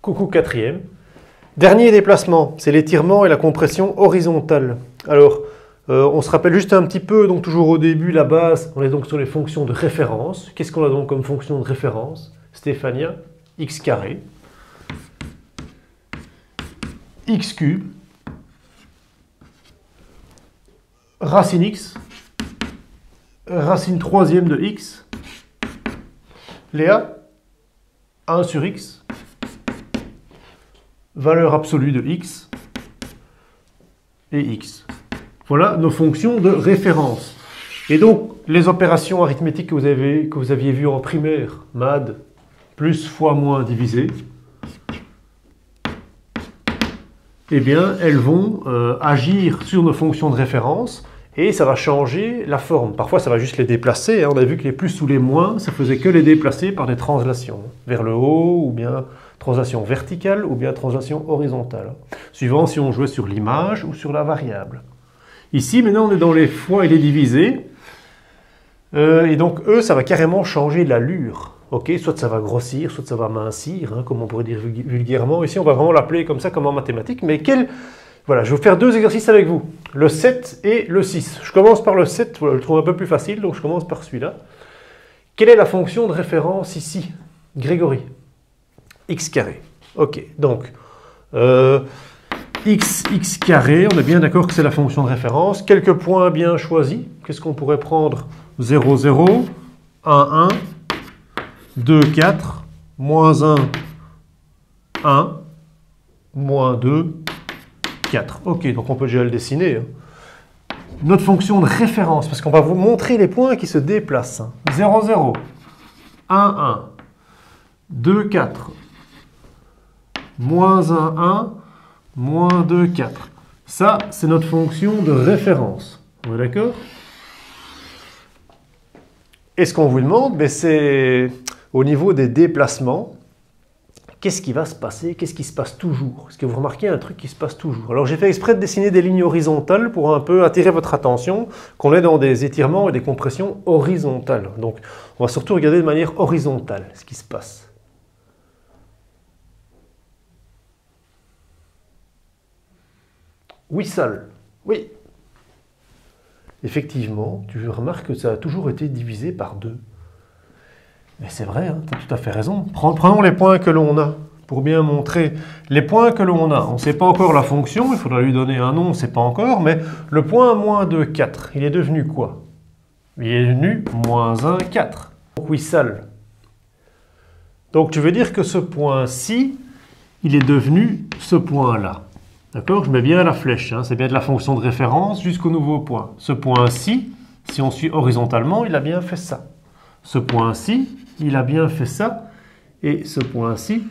Coucou quatrième. Dernier déplacement, c'est l'étirement et la compression horizontale. Alors, on se rappelle juste un petit peu, donc toujours au début, la base, on est donc sur les fonctions de référence. Qu'est-ce qu'on a donc comme fonction de référence? Stéphania, x carré, x cube, racine x, racine troisième de x, Léa, 1 sur x, valeur absolue de x et x. Voilà nos fonctions de référence. Et donc, les opérations arithmétiques que vous aviez vues en primaire, MAD, plus, fois, moins, divisé, eh bien, elles vont agir sur nos fonctions de référence et ça va changer la forme. Parfois, ça va juste les déplacer. On a vu que les plus ou les moins, ça faisait que les déplacer par des translations vers le haut, ou bien translation verticale, ou bien translation horizontale, suivant si on jouait sur l'image ou sur la variable. Ici, maintenant, on est dans les fois et les divisés. Et donc, eux, ça va carrément changer l'allure. Okay, soit ça va grossir, soit ça va mincir, hein, comme on pourrait dire vulgairement. Ici, on va vraiment l'appeler comme ça, comme en mathématiques. Mais voilà, je vais vous faire deux exercices avec vous. Le 7 et le 6. Je commence par le 7, voilà, je le trouve un peu plus facile, donc je commence par celui-là. Quelle est la fonction de référence ici, Grégory? X carré. Ok, donc, x carré, on est bien d'accord que c'est la fonction de référence. Quelques points bien choisis. Qu'est-ce qu'on pourrait prendre? 0, 0, 1, 1, 2, 4, moins 1, 1, moins 2, 4. Ok, donc on peut déjà le dessiner. Hein. Notre fonction de référence, parce qu'on va vous montrer les points qui se déplacent. 0, 0, 1, 1, 2, 4, moins 1, 1, moins 2, 4. Ça, c'est notre fonction de référence. On est d'accord? Et ce qu'on vous demande, ben, c'est au niveau des déplacements, qu'est-ce qui va se passer? Qu'est-ce qui se passe toujours? Est-ce que vous remarquez un truc qui se passe toujours? Alors j'ai fait exprès de dessiner des lignes horizontales pour un peu attirer votre attention qu'on est dans des étirements et des compressions horizontales. Donc on va surtout regarder de manière horizontale ce qui se passe. Oui, Sal. Oui. Effectivement, tu remarques que ça a toujours été divisé par 2. Mais c'est vrai, hein, tu as tout à fait raison. Prenons les points que l'on a pour bien montrer les points que l'on a. On ne sait pas encore la fonction, il faudra lui donner un nom, on ne sait pas encore, mais le point moins 2, 4, il est devenu quoi? Il est devenu moins 1, 4. Donc oui, sale. Donc tu veux dire que ce point-ci, il est devenu ce point-là. D'accord? Je mets bien la flèche, hein, c'est bien de la fonction de référence jusqu'au nouveau point. Ce point-ci, si on suit horizontalement, il a bien fait ça. Ce point-ci, il a bien fait ça. Et ce point-ci,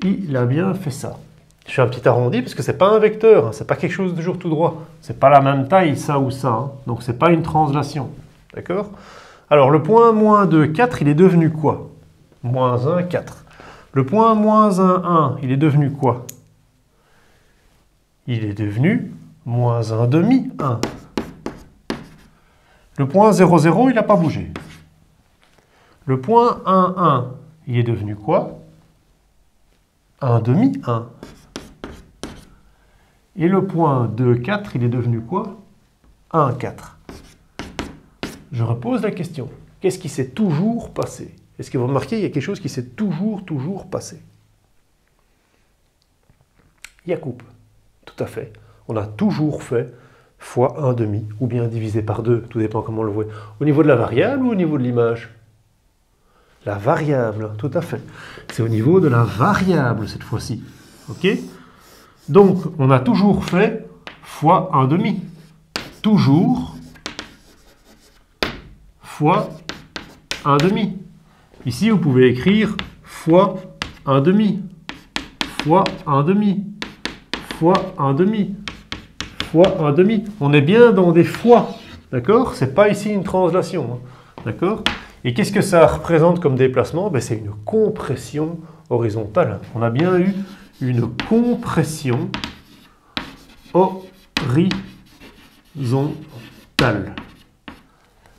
il a bien fait ça. Je fais un petit arrondi parce que ce n'est pas un vecteur, hein, ce n'est pas quelque chose de toujours tout droit. Ce n'est pas la même taille, ça ou ça. Hein, donc ce n'est pas une translation. D'accord? Alors le point moins 2, 4, il est devenu quoi? Moins 1, 4. Le point moins 1, 1, il est devenu quoi? Il est devenu moins 1 demi, 1. Le point 0, 0, il n'a pas bougé. Le point 1, 1, il est devenu quoi? 1 demi, 1. Et le point 2, 4, il est devenu quoi? 1, 4. Je repose la question. Qu'est-ce qui s'est toujours passé? Est-ce que vous remarquez, il y a quelque chose qui s'est toujours passé? Yacoub. Tout à fait. On a toujours fait fois 1 demi, ou bien divisé par 2, tout dépend comment on le voit. Au niveau de la variable ou au niveau de l'image? La variable, tout à fait. C'est au niveau de la variable cette fois-ci. Ok? Donc, on a toujours fait fois 1 demi. Toujours fois 1 demi. Ici, vous pouvez écrire fois 1 demi, fois 1 demi, fois 1 demi, fois 1 demi. On est bien dans des fois, d'accord? C'est pas ici une translation, hein, d'accord? Et qu'est-ce que ça représente comme déplacement? Ben, c'est une compression horizontale. On a bien eu une compression horizontale.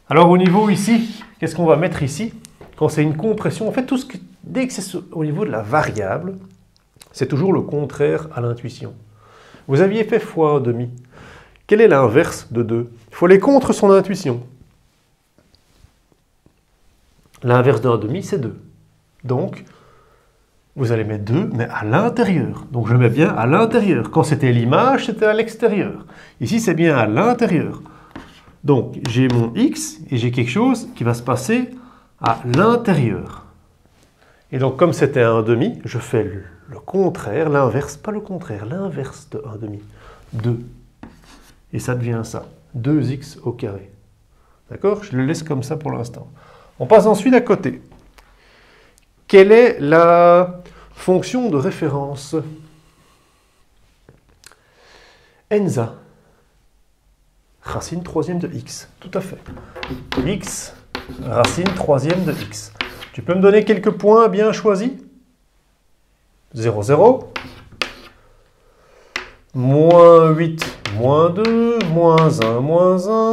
Alors au niveau ici, qu'est-ce qu'on va mettre ici? Quand c'est une compression, en fait, dès que c'est au niveau de la variable, C'est toujours le contraire à l'intuition. Vous aviez fait x1,5. Quel est l'inverse de 2? Il faut aller contre son intuition. L'inverse de 1,5, c'est 2. Donc, vous allez mettre 2, mais à l'intérieur. Donc, je mets bien à l'intérieur. Quand c'était l'image, c'était à l'extérieur. Ici, c'est bien à l'intérieur. Donc, j'ai mon x et j'ai quelque chose qui va se passer à l'intérieur. Et donc, comme c'était 1,5, je fais le contraire, l'inverse, pas le contraire, l'inverse de 1,5. 2. Et ça devient ça. 2x au carré. D'accord? Je le laisse comme ça pour l'instant. On passe ensuite à côté. Quelle est la fonction de référence? Enza. Racine troisième de x. Tout à fait. X, racine troisième de x. Tu peux me donner quelques points bien choisis? 0, 0. Moins 8, moins 2, moins 1, moins 1,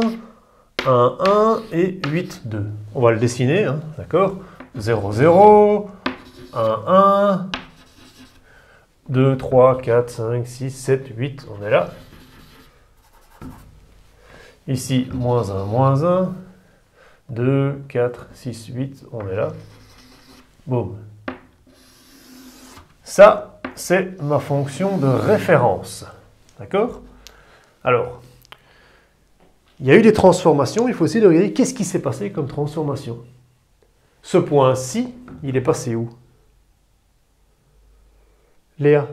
1, 1 et 8, 2. On va le dessiner, hein, d'accord? 0, 0, 1, 1, 2, 3, 4, 5, 6, 7, 8, on est là. Ici, moins 1, 2, 4, 6, 8, on est là. Boum. Ça, c'est ma fonction de référence. D'accord? Alors, il y a eu des transformations, il faut essayer de regarder qu'est-ce qui s'est passé comme transformation. Ce point-ci, il est passé où? Léa?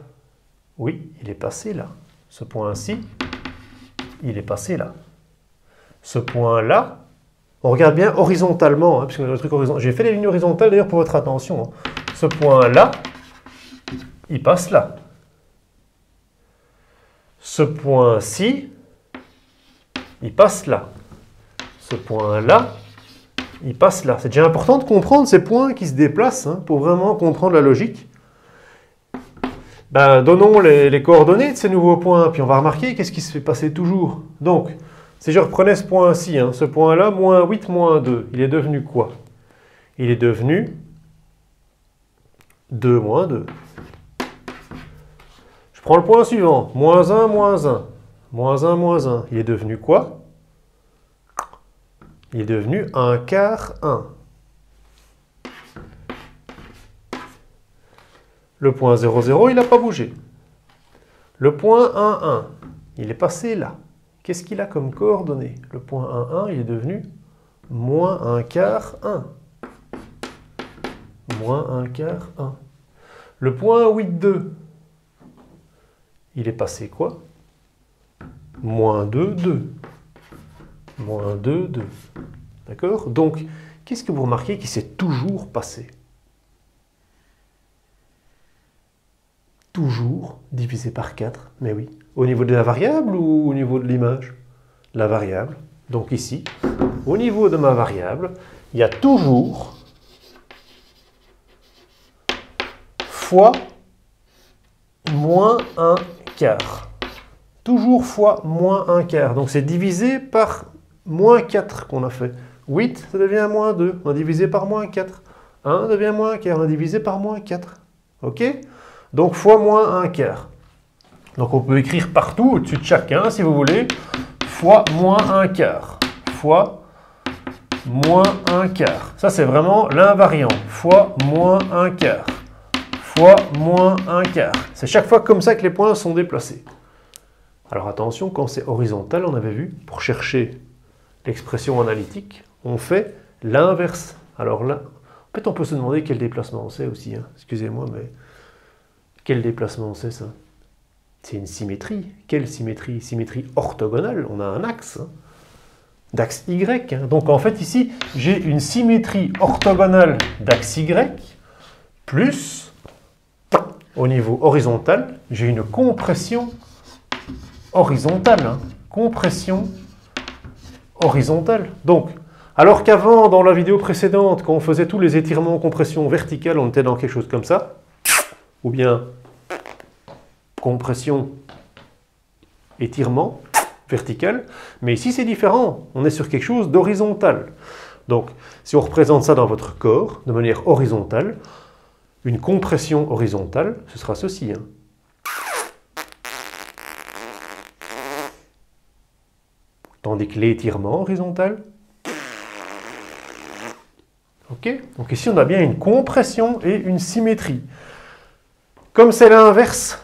Oui, il est passé là. Ce point-ci, il est passé là. Ce point-là, on regarde bien horizontalement, hein, puisque le truc horizontal. J'ai fait les lignes horizontales d'ailleurs pour votre attention. Hein. Ce point-là, il passe là. Ce point-ci, il passe là. Ce point-là, il passe là. C'est déjà important de comprendre ces points qui se déplacent hein, pour vraiment comprendre la logique. Ben, donnons les coordonnées de ces nouveaux points, puis on va remarquer qu'est-ce qui se fait passer toujours. Donc, si je reprenais ce point-ci, hein, ce point-là, moins 8, moins 2, il est devenu quoi? Il est devenu 2 moins 2. Je prends le point suivant, moins 1, moins 1. Moins 1, moins 1. Il est devenu quoi? Il est devenu 1 quart 1. Le point 0, 0, il n'a pas bougé. Le point 1, 1, il est passé là. Qu'est-ce qu'il a comme coordonnées? Le point 1, 1, il est devenu moins 1 quart 1. Moins 1 quart 1. Le point 8, 2, il est passé quoi? Moins 2, 2. Moins 2, 2. D'accord? Donc, qu'est-ce que vous remarquez qui s'est toujours passé? Toujours divisé par 4, mais oui. Au niveau de la variable ou au niveau de l'image? La variable. Donc ici, au niveau de ma variable, il y a toujours fois moins 1 quart. Toujours fois moins 1 quart. Donc c'est divisé par moins 4 qu'on a fait. 8, ça devient moins 2. On a divisé par moins 4. 1 devient moins 1 quart. On a divisé par moins 4. OK? Donc fois moins 1 quart. Donc on peut écrire partout, au-dessus de chacun, si vous voulez, fois moins 1 quart. Fois moins 1 quart. Ça, c'est vraiment l'invariant. Fois moins 1 quart. Fois moins 1 quart. C'est chaque fois comme ça que les points sont déplacés. Alors attention, quand c'est horizontal, on avait vu, pour chercher l'expression analytique, on fait l'inverse. Alors là, en fait, on peut se demander quel déplacement c'est aussi. Hein. Excusez-moi, mais quel déplacement c'est ça? C'est une symétrie. Quelle symétrie? Symétrie orthogonale. On a un axe, hein, d'axe Y. Hein. Donc en fait ici, j'ai une symétrie orthogonale d'axe Y, plus, au niveau horizontal, j'ai une compression horizontale. Hein. Compression horizontale. Donc, alors qu'avant, dans la vidéo précédente, quand on faisait tous les étirements en compression verticale, on était dans quelque chose comme ça, ou bien compression, étirement, vertical. Mais ici, c'est différent. On est sur quelque chose d'horizontal. Donc, si on représente ça dans votre corps, de manière horizontale, une compression horizontale, ce sera ceci. Hein. Tandis que l'étirement horizontal. Ok? Donc ici, on a bien une compression et une symétrie. Comme c'est l'inverse,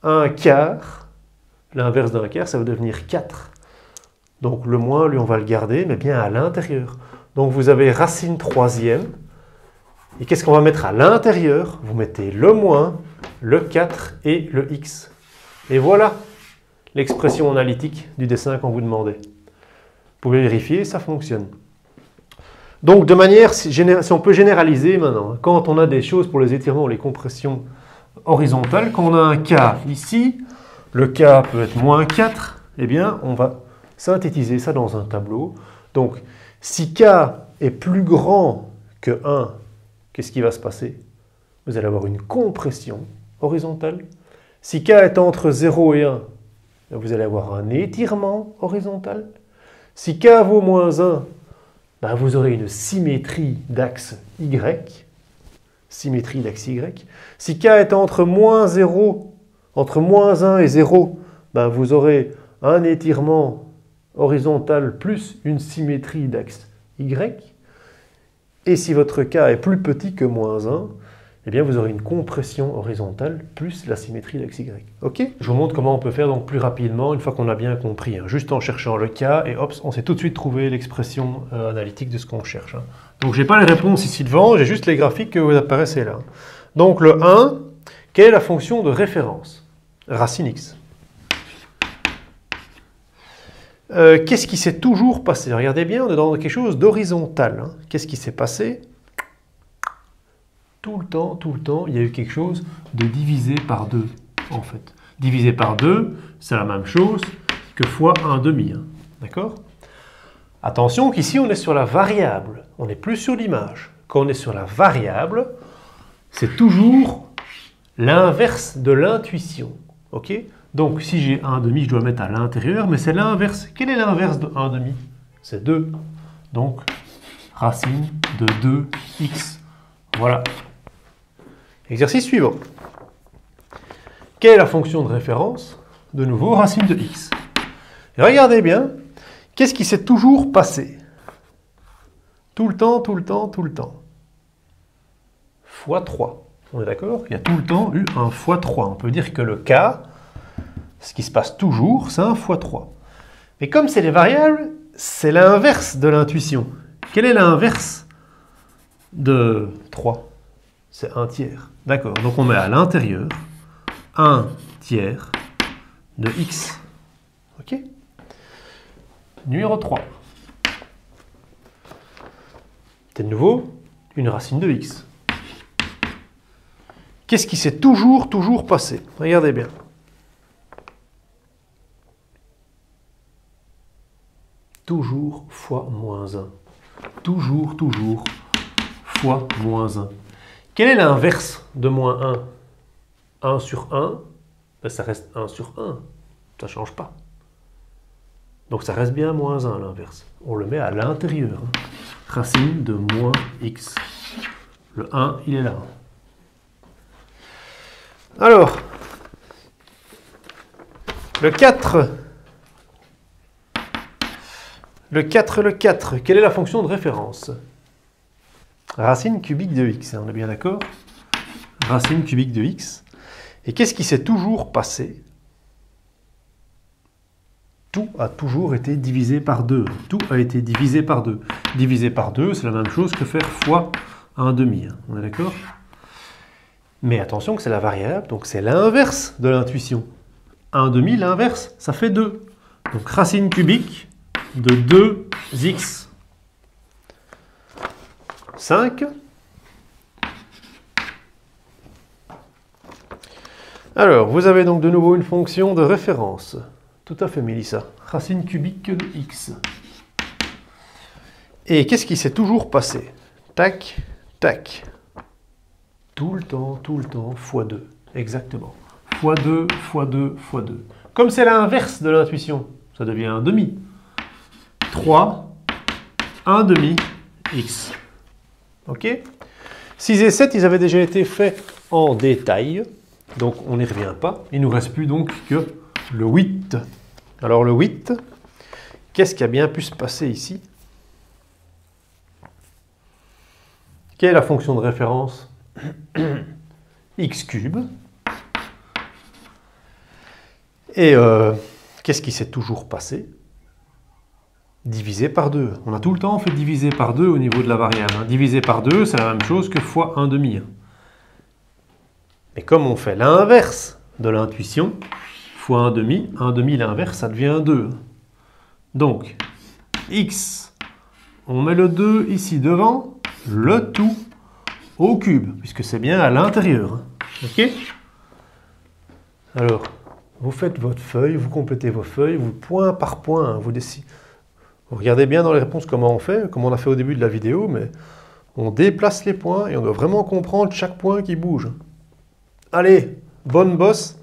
un quart, l'inverse d'un quart, ça va devenir 4. Donc le moins, lui, on va le garder, mais bien à l'intérieur. Donc vous avez racine troisième. Et qu'est-ce qu'on va mettre à l'intérieur? Vous mettez le moins, le 4 et le x. Et voilà l'expression analytique du dessin qu'on vous demandait. Vous pouvez vérifier, ça fonctionne. Donc de manière, si on peut généraliser maintenant, quand on a des choses pour les étirements ou les compressions horizontales, quand on a un K ici, le K peut être moins 4, eh bien on va synthétiser ça dans un tableau. Donc si K est plus grand que 1, qu'est-ce qui va se passer? Vous allez avoir une compression horizontale. Si K est entre 0 et 1, vous allez avoir un étirement horizontal. Si K vaut moins 1, ben vous aurez une symétrie d'axe Y. Symétrie d'axe Y. Si K est entre moins 0, entre moins 1 et 0, ben vous aurez un étirement horizontal plus une symétrie d'axe Y. Et si votre K est plus petit que moins 1, eh bien vous aurez une compression horizontale plus la symétrie d'axe Y. Ok? Je vous montre comment on peut faire donc plus rapidement une fois qu'on a bien compris. Hein. Juste en cherchant le K et hop, on sait tout de suite trouver l'expression analytique de ce qu'on cherche. Hein. Donc je n'ai pas les réponses ici devant, j'ai juste les graphiques que vous apparaissez là. Donc le 1, quelle est la fonction de référence? Racine x. Qu'est-ce qui s'est toujours passé? Regardez bien, on est dans quelque chose d'horizontal. Hein. Qu'est-ce qui s'est passé? Tout le temps, il y a eu quelque chose de divisé par 2, en fait. Divisé par 2, c'est la même chose que fois 1/2. Hein. D'accord? Attention qu'ici, on est sur la variable. On n'est plus sur l'image. Quand on est sur la variable, c'est toujours l'inverse de l'intuition. Ok? Donc, si j'ai 1/2, je dois mettre à l'intérieur, mais c'est l'inverse. Quel est l'inverse de 1/2? C'est 2. Donc, racine de 2x. Voilà. Exercice suivant. Quelle est la fonction de référence? De nouveau, racine de x. Et regardez bien, qu'est-ce qui s'est toujours passé? Tout le temps. Fois 3. On est d'accord? Il y a tout le temps eu un fois 3. On peut dire que le K, ce qui se passe toujours, c'est un fois 3. Mais comme c'est les variables, c'est l'inverse de l'intuition. Quel est l'inverse de 3? C'est 1 tiers. D'accord, donc on met à l'intérieur 1 tiers de x. Ok? Numéro 3. C'est de nouveau une racine de x. Qu'est-ce qui s'est toujours passé? Regardez bien. Toujours fois moins 1. Toujours fois moins 1. Quel est l'inverse de moins 1? 1 sur 1, ben ça reste 1 sur 1. Ça ne change pas. Donc ça reste bien moins 1 l'inverse. On le met à l'intérieur. Racine de moins x. Le 1, il est là. Alors, le 4. Le 4, quelle est la fonction de référence? Racine cubique de x, on est bien d'accord? Racine cubique de x. Et qu'est-ce qui s'est toujours passé? Tout a toujours été divisé par 2. Tout a été divisé par 2. Divisé par 2, c'est la même chose que faire fois 1/2. On est d'accord? Mais attention que c'est la variable, donc c'est l'inverse de l'intuition. 1/2, l'inverse, ça fait 2. Donc racine cubique de 2x. 5. Alors, vous avez donc de nouveau une fonction de référence. Tout à fait, Mélissa. Racine cubique de x. Et qu'est-ce qui s'est toujours passé? Tac, tac. Tout le temps, fois 2. Exactement. Fois 2, fois 2, fois 2. Comme c'est l'inverse de l'intuition, ça devient 1/2. 3, 1/2, x. Ok? 6 et 7, ils avaient déjà été faits en détail, donc on n'y revient pas. Il ne nous reste plus donc que le 8. Alors le 8, qu'est-ce qui a bien pu se passer ici? Quelle est la fonction de référence? X cube. Et qu'est-ce qui s'est toujours passé? Divisé par 2. On a tout le temps fait diviser par 2 au niveau de la variable. Divisé par 2, c'est la même chose que fois 1,5. Mais comme on fait l'inverse de l'intuition, fois 1,5, 1,5 l'inverse, ça devient 2. Donc, x, on met le 2 ici devant, le tout au cube, puisque c'est bien à l'intérieur. Ok? Alors, vous faites votre feuille, vous complétez vos feuilles, vous point par point, vous décidez. Vous regardez bien dans les réponses comment on fait, comme on a fait au début de la vidéo, mais on déplace les points et on doit vraiment comprendre chaque point qui bouge. Allez, bonne bosse!